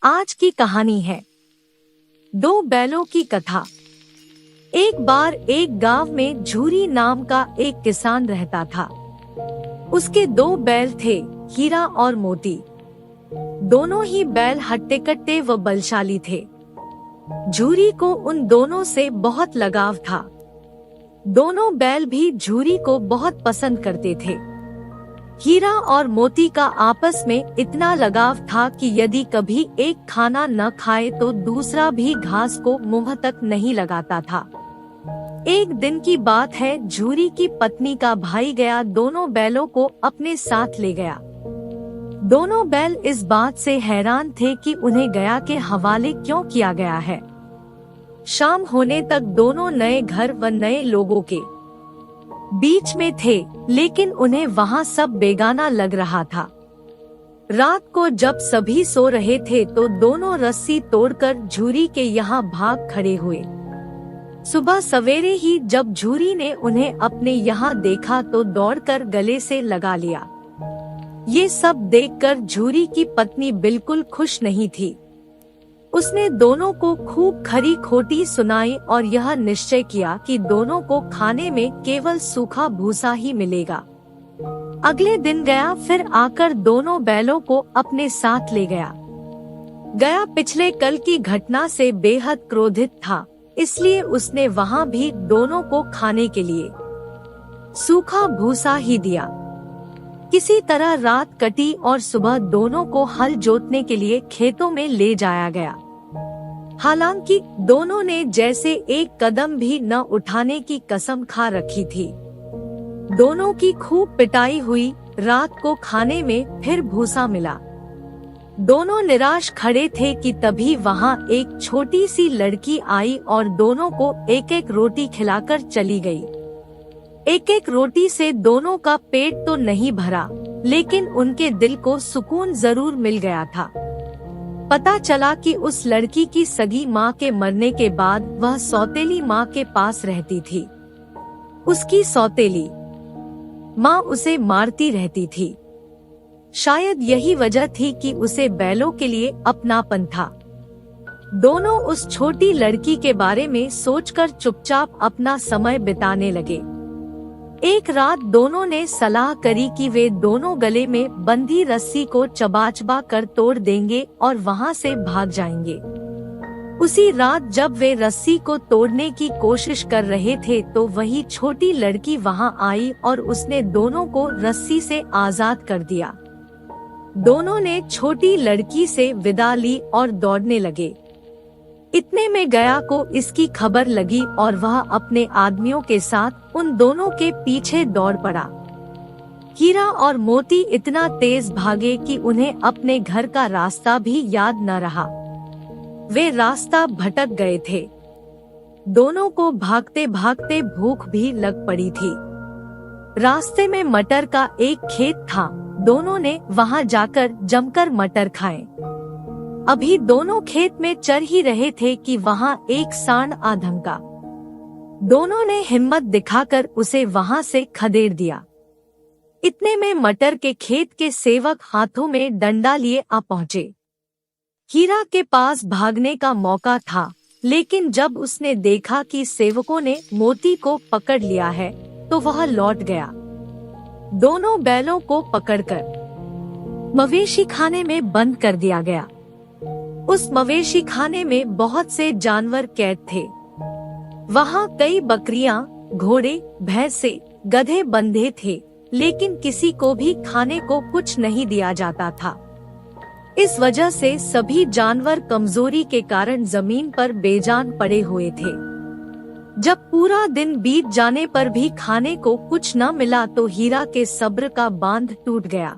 आज की कहानी है दो बैलों की कथा। एक बार एक गांव में झूरी नाम का एक किसान रहता था। उसके दो बैल थे, हीरा और मोती। दोनों ही बैल हट्टे कट्टे व बलशाली थे। झूरी को उन दोनों से बहुत लगाव था। दोनों बैल भी झूरी को बहुत पसंद करते थे। हीरा और मोती का आपस में इतना लगाव था कि यदि कभी एक खाना न खाए तो दूसरा भी घास को मुंह तक नहीं लगाता था। एक दिन की बात है, झूरी की पत्नी का भाई गया दोनों बैलों को अपने साथ ले गया। दोनों बैल इस बात से हैरान थे कि उन्हें गया के हवाले क्यों किया गया है। शाम होने तक दोनों नए घर व नए लोगों के बीच में थे, लेकिन उन्हें वहाँ सब बेगाना लग रहा था। रात को जब सभी सो रहे थे तो दोनों रस्सी तोड़कर झूरी के यहाँ भाग खड़े हुए। सुबह सवेरे ही जब झूरी ने उन्हें अपने यहाँ देखा तो दौड़कर गले से लगा लिया। ये सब देखकर झूरी की पत्नी बिल्कुल खुश नहीं थी। उसने दोनों को खूब खरी खोटी सुनाई और यह निश्चय किया कि दोनों को खाने में केवल सूखा भूसा ही मिलेगा। अगले दिन गया फिर आकर दोनों बैलों को अपने साथ ले गया। गया पिछले कल की घटना से बेहद क्रोधित था, इसलिए उसने वहाँ भी दोनों को खाने के लिए सूखा भूसा ही दिया। किसी तरह रात कटी और सुबह दोनों को हल जोतने के लिए खेतों में ले जाया गया। हालांकि दोनों ने जैसे एक कदम भी न उठाने की कसम खा रखी थी। दोनों की खूब पिटाई हुई। रात को खाने में फिर भूसा मिला। दोनों निराश खड़े थे कि तभी वहां एक छोटी सी लड़की आई और दोनों को एक एक रोटी खिलाकर चली गई। एक एक रोटी से दोनों का पेट तो नहीं भरा, लेकिन उनके दिल को सुकून जरूर मिल गया था। पता चला कि उस लड़की की सगी माँ के मरने के बाद वह सौतेली माँ के पास रहती थी। उसकी सौतेली माँ उसे मारती रहती थी। शायद यही वजह थी कि उसे बैलों के लिए अपनापन था। दोनों उस छोटी लड़की के बारे में सोचकर चुपचाप अपना समय बिताने लगे। एक रात दोनों ने सलाह करी कि वे दोनों गले में बंधी रस्सी को चबा कर तोड़ देंगे और वहां से भाग जाएंगे। उसी रात जब वे रस्सी को तोड़ने की कोशिश कर रहे थे तो वही छोटी लड़की वहां आई और उसने दोनों को रस्सी से आजाद कर दिया। दोनों ने छोटी लड़की से विदा ली और दौड़ने लगे। इतने में गया को इसकी खबर लगी और वह अपने आदमियों के साथ उन दोनों के पीछे दौड़ पड़ा। हीरा और मोती इतना तेज भागे कि उन्हें अपने घर का रास्ता भी याद न रहा। वे रास्ता भटक गए थे। दोनों को भागते भागते भूख भी लग पड़ी थी। रास्ते में मटर का एक खेत था। दोनों ने वहां जाकर जमकर मटर खाए। अभी दोनों खेत में चर ही रहे थे कि वहां एक सांड आ धमका। दोनों ने हिम्मत दिखाकर उसे वहां से खदेड़ दिया। इतने में मटर के खेत के सेवक हाथों में डंडा लिए आ पहुँचे। हीरा के पास भागने का मौका था, लेकिन जब उसने देखा कि सेवकों ने मोती को पकड़ लिया है तो वह लौट गया। दोनों बैलों को पकड़कर मवेशी खाने में बंद कर दिया गया। उस मवेशी खाने में बहुत से जानवर कैद थे। वहाँ कई बकरियां, घोड़े, भैंसे, गधे बंधे थे, लेकिन किसी को भी खाने को कुछ नहीं दिया जाता था। इस वजह से सभी जानवर कमजोरी के कारण जमीन पर बेजान पड़े हुए थे। जब पूरा दिन बीत जाने पर भी खाने को कुछ न मिला तो हीरा के सब्र का बांध टूट गया।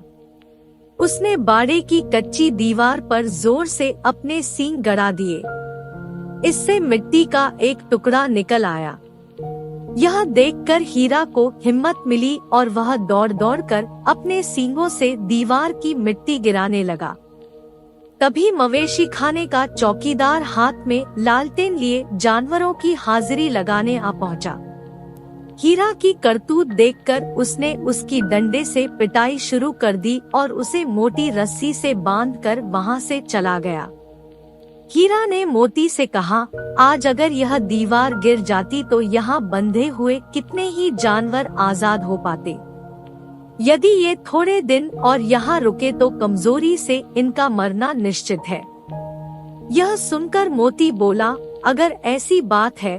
उसने बाड़े की कच्ची दीवार पर जोर से अपने सींग गड़ा दिए। इससे मिट्टी का एक टुकड़ा निकल आया। यह देखकर हीरा को हिम्मत मिली और वह दौड़ दौड़ कर अपने सींगों से दीवार की मिट्टी गिराने लगा। तभी मवेशी खाने का चौकीदार हाथ में लालटेन लिए जानवरों की हाजिरी लगाने आ पहुंचा। हीरा की करतूत देखकर उसने उसकी डंडे से पिटाई शुरू कर दी और उसे मोटी रस्सी से बांधकर वहां से चला गया। हीरा ने मोती से कहा, आज अगर यह दीवार गिर जाती तो यहाँ बंधे हुए कितने ही जानवर आजाद हो पाते। यदि ये थोड़े दिन और यहाँ रुके तो कमजोरी से इनका मरना निश्चित है। यह सुनकर मोती बोला, अगर ऐसी बात है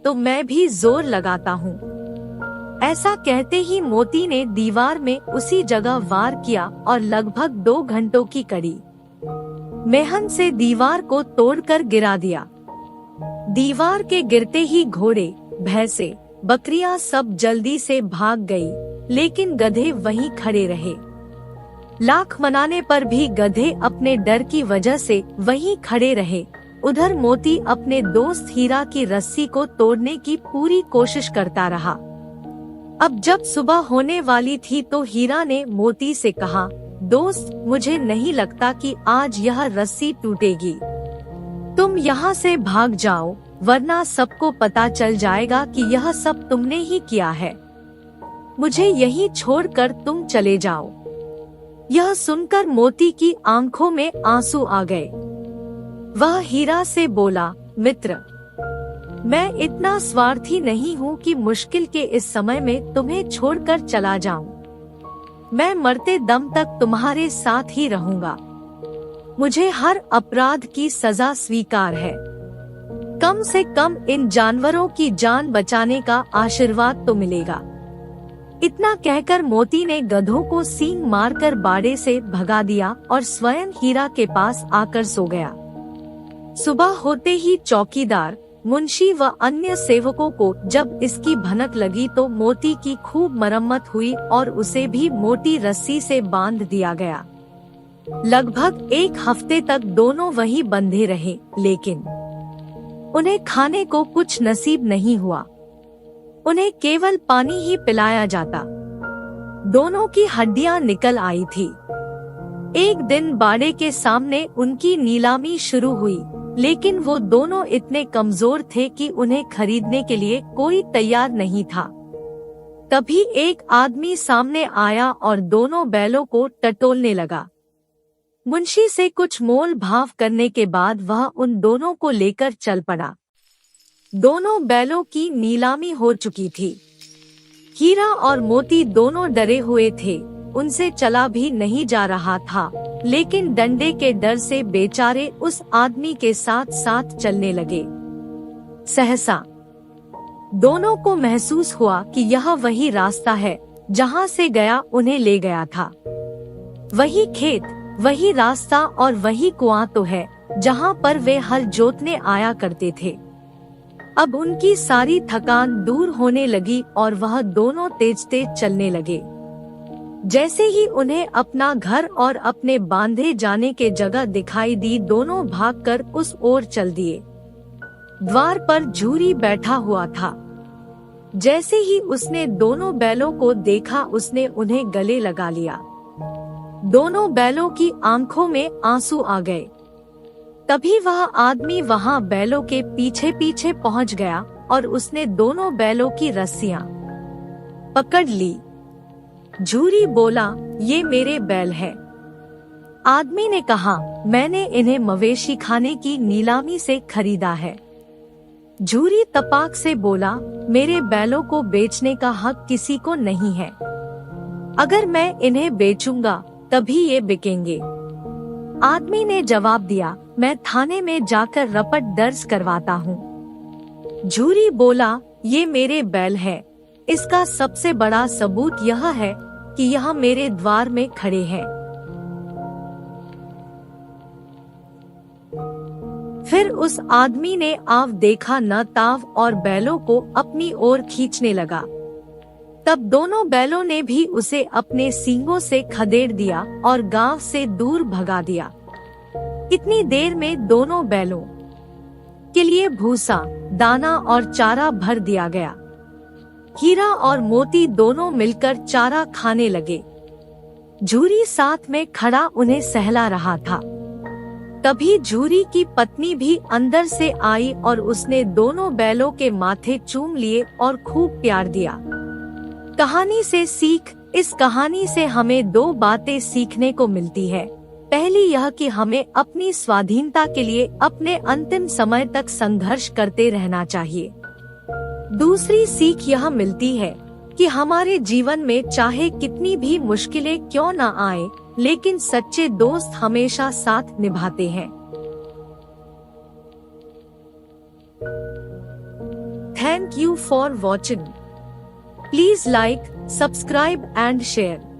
तो मैं भी जोर लगाता हूँ। ऐसा कहते ही मोती ने दीवार में उसी जगह वार किया और लगभग 2 घंटों की कड़ी मेहनत से दीवार को तोड़कर गिरा दिया। दीवार के गिरते ही घोड़े, भैंसे, बकरियां सब जल्दी से भाग गई, लेकिन गधे वहीं खड़े रहे। लाख मनाने पर भी गधे अपने डर की वजह से वहीं खड़े रहे। उधर मोती अपने दोस्त हीरा की रस्सी को तोड़ने की पूरी कोशिश करता रहा। अब जब सुबह होने वाली थी तो हीरा ने मोती से कहा, दोस्त, मुझे नहीं लगता कि आज यह रस्सी टूटेगी। तुम यहाँ से भाग जाओ, वरना सबको पता चल जाएगा कि यह सब तुमने ही किया है। मुझे यहीं छोड़कर तुम चले जाओ। यह सुनकर मोती की आंखों में आंसू आ गए। वह हीरा से बोला, मित्र, मैं इतना स्वार्थी नहीं हूँ कि मुश्किल के इस समय में तुम्हें छोड़कर चला जाऊं। मैं मरते दम तक तुम्हारे साथ ही रहूंगा। मुझे हर अपराध की सजा स्वीकार है। कम से कम इन जानवरों की जान बचाने का आशीर्वाद तो मिलेगा। इतना कहकर मोती ने गधों को सींग मारकर बाड़े से भगा दिया और स्वयं हीरा के पास आकर सो गया। सुबह होते ही चौकीदार, मुंशी व अन्य सेवकों को जब इसकी भनक लगी तो मोती की खूब मरम्मत हुई और उसे भी मोटी रस्सी से बांध दिया गया। लगभग 1 हफ्ते तक दोनों वहीं बंधे रहे, लेकिन उन्हें खाने को कुछ नसीब नहीं हुआ। उन्हें केवल पानी ही पिलाया जाता। दोनों की हड्डियां निकल आई थी। एक दिन बाड़े के सामने उनकी नीलामी शुरू हुई, लेकिन वो दोनों इतने कमजोर थे कि उन्हें खरीदने के लिए कोई तैयार नहीं था। तभी एक आदमी सामने आया और दोनों बैलों को टटोलने लगा। मुंशी से कुछ मोल भाव करने के बाद वह उन दोनों को लेकर चल पड़ा। दोनों बैलों की नीलामी हो चुकी थी। हीरा और मोती दोनों डरे हुए थे। उनसे चला भी नहीं जा रहा था, लेकिन डंडे के डर से बेचारे उस आदमी के साथ साथ चलने लगे। सहसा दोनों को महसूस हुआ कि यह वही रास्ता है जहाँ से गया उन्हें ले गया था। वही खेत, वही रास्ता और वही कुआं तो है जहाँ पर वे हल जोतने आया करते थे। अब उनकी सारी थकान दूर होने लगी और वह दोनों तेज तेज चलने लगे। जैसे ही उन्हें अपना घर और अपने बांधे जाने के जगह दिखाई दी, दोनों भागकर उस ओर चल दिए। द्वार पर झूरी बैठा हुआ था। जैसे ही उसने दोनों बैलों को देखा, उसने उन्हें गले लगा लिया। दोनों बैलों की आंखों में आंसू आ गए। तभी वह आदमी वहां बैलों के पीछे पीछे पहुंच गया और उसने दोनों बैलों की रस्सियां पकड़ ली। झूरी बोला, ये मेरे बैल है। आदमी ने कहा, मैंने इन्हें मवेशी खाने की नीलामी से खरीदा है। झूरी तपाक से बोला, मेरे बैलों को बेचने का हक किसी को नहीं है। अगर मैं इन्हें बेचूंगा तभी ये बिकेंगे। आदमी ने जवाब दिया, मैं थाने में जाकर रपट दर्ज करवाता हूँ। झूरी बोला, ये मेरे बैल है। इसका सबसे बड़ा सबूत यह है कि यह मेरे द्वार में खड़े हैं। फिर उस आदमी ने आव देखा न ताव और बैलों को अपनी ओर खींचने लगा। तब दोनों बैलों ने भी उसे अपने सींगों से खदेड़ दिया और गांव से दूर भगा दिया। इतनी देर में दोनों बैलों के लिए भूसा, दाना और चारा भर दिया गया। हीरा और मोती दोनों मिलकर चारा खाने लगे। झूरी साथ में खड़ा उन्हें सहला रहा था। तभी झूरी की पत्नी भी अंदर से आई और उसने दोनों बैलों के माथे चूम लिए और खूब प्यार दिया। कहानी से सीख। इस कहानी से हमें 2 बातें सीखने को मिलती है। पहली यह कि हमें अपनी स्वाधीनता के लिए अपने अंतिम समय तक संघर्ष करते रहना चाहिए। दूसरी सीख यह मिलती है कि हमारे जीवन में चाहे कितनी भी मुश्किलें क्यों न आए, लेकिन सच्चे दोस्त हमेशा साथ निभाते हैं। Thank you for watching. Please like, subscribe and share.